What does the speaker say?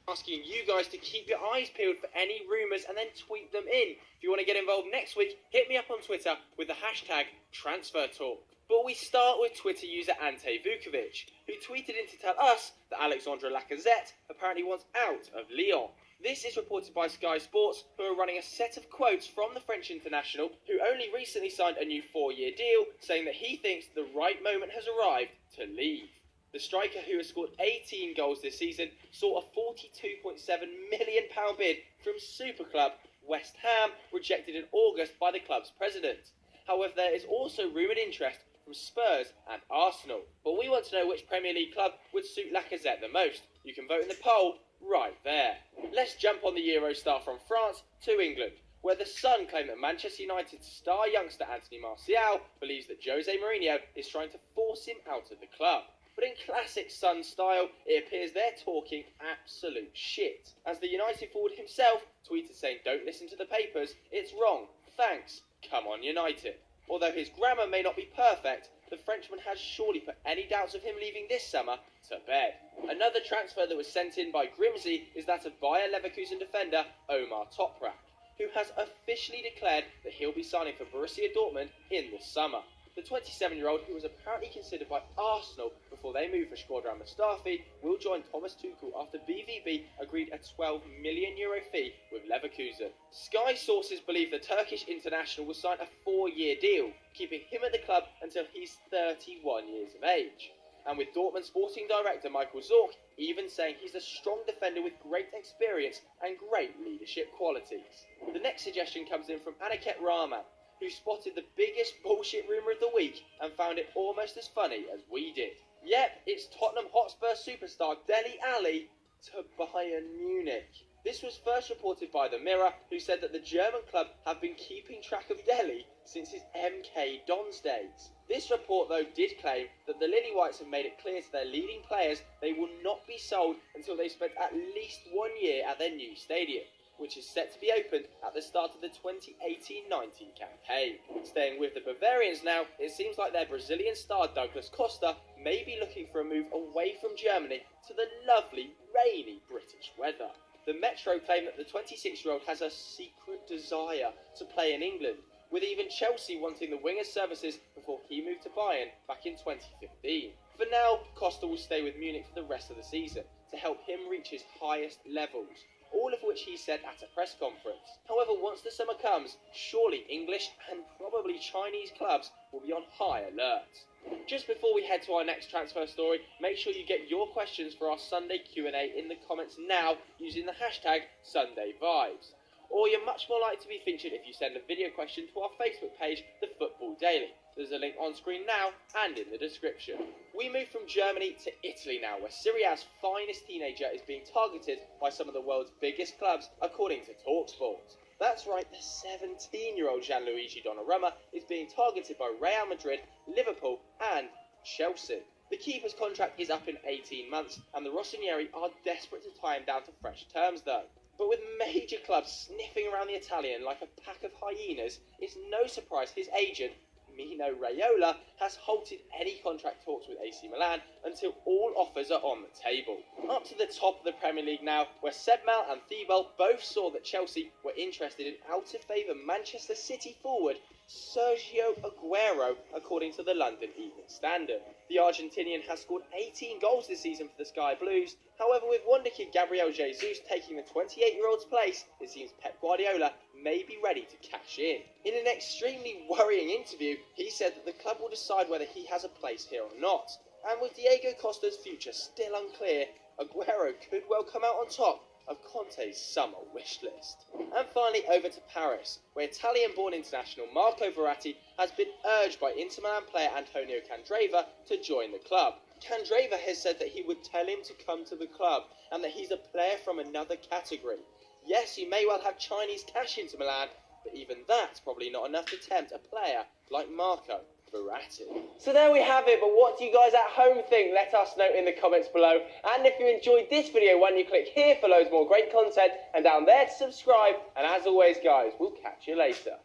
asking you guys to keep your eyes peeled for any rumours and then tweet them in. If you want to get involved next week, hit me up on Twitter with the hashtag TransferTalk. But we start with Twitter user Ante Vukovic, who tweeted in to tell us that Alexandre Lacazette apparently wants out of Lyon. This is reported by Sky Sports, who are running a set of quotes from the French international, who only recently signed a new 4-year deal, saying that he thinks the right moment has arrived to leave. The striker, who has scored 18 goals this season, saw a £42.7 million bid from super club West Ham, rejected in August by the club's president. However, there is also rumoured interest from Spurs and Arsenal. But we want to know which Premier League club would suit Lacazette the most. You can vote in the poll right there. Let's jump on the Euro star from France to England, where the Sun claimed that Manchester United star youngster Anthony Martial believes that Jose Mourinho is trying to force him out of the club. But in classic Sun style, it appears they're talking absolute shit, as the United forward himself tweeted saying, "Don't listen to the papers, it's wrong, thanks, come on United." Although his grammar may not be perfect, the Frenchman has surely put any doubts of him leaving this summer to bed. Another transfer that was sent in by Grimsby is that of Bayer Leverkusen defender Omar Toprak, who has officially declared that he'll be signing for Borussia Dortmund in the summer. The 27-year-old, who was apparently considered by Arsenal before they moved for Shkodran Mustafi, will join Thomas Tuchel after BVB agreed a €12 million fee with Leverkusen. Sky sources believe the Turkish international will sign a 4-year deal, keeping him at the club until he's 31 years of age. And with Dortmund sporting director Michael Zorc even saying he's a strong defender with great experience and great leadership qualities. The next suggestion comes in from Aniket Rahman, who spotted the biggest bullshit rumour of the week and found it almost as funny as we did. Yep, it's Tottenham Hotspur superstar Dele Alli to Bayern Munich. This was first reported by The Mirror, who said that the German club have been keeping track of Dele since his MK Dons days. This report, though, did claim that the Lily Whites have made it clear to their leading players they will not be sold until they've spent at least 1 year at their new stadium, which is set to be opened at the start of the 2018-19 campaign. Staying with the Bavarians now, it seems like their Brazilian star Douglas Costa may be looking for a move away from Germany to the lovely, rainy British weather. The Metro claim that the 26-year-old has a secret desire to play in England, with even Chelsea wanting the winger's services before he moved to Bayern back in 2015. For now, Costa will stay with Munich for the rest of the season to help him reach his highest levels, all of which he said at a press conference. However, once the summer comes, surely English and probably Chinese clubs will be on high alert. Just before we head to our next transfer story, make sure you get your questions for our Sunday Q&A in the comments now using the hashtag SundayVibes. Or you're much more likely to be featured if you send a video question to our Facebook page, The Football Daily. There's a link on screen now and in the description. We move from Germany to Italy now, where Serie A's finest teenager is being targeted by some of the world's biggest clubs, according to TalkSport. That's right, the 17-year-old Gianluigi Donnarumma is being targeted by Real Madrid, Liverpool and Chelsea. The keeper's contract is up in 18 months, and the Rossoneri are desperate to tie him down to fresh terms though. But with major clubs sniffing around the Italian like a pack of hyenas, it's no surprise his agent, Mino Raiola, has halted any contract talks with AC Milan until all offers are on the table. Up to the top of the Premier League now, where Sebmal and Thibault both saw that Chelsea were interested in out-of-favour Manchester City forward Sergio Aguero, according to the London Evening Standard. The Argentinian has scored 18 goals this season for the Sky Blues. However, with wonderkid Gabriel Jesus taking the 28-year-old's place, it seems Pep Guardiola may be ready to cash in. In an extremely worrying interview, he said that the club will decide whether he has a place here or not. And with Diego Costa's future still unclear, Aguero could well come out on top of Conte's summer wish list. And finally over to Paris, where Italian-born international Marco Verratti has been urged by Inter Milan player Antonio Candreva to join the club. Candreva has said that he would tell him to come to the club and that he's a player from another category. Yes, he may well have Chinese cash into Milan, but even that's probably not enough to tempt a player like Marco Verratti. So there we have it, but what do you guys at home think? Let us know in the comments below. And if you enjoyed this video, why don't you click here for loads more great content and down there to subscribe. And as always guys, we'll catch you later.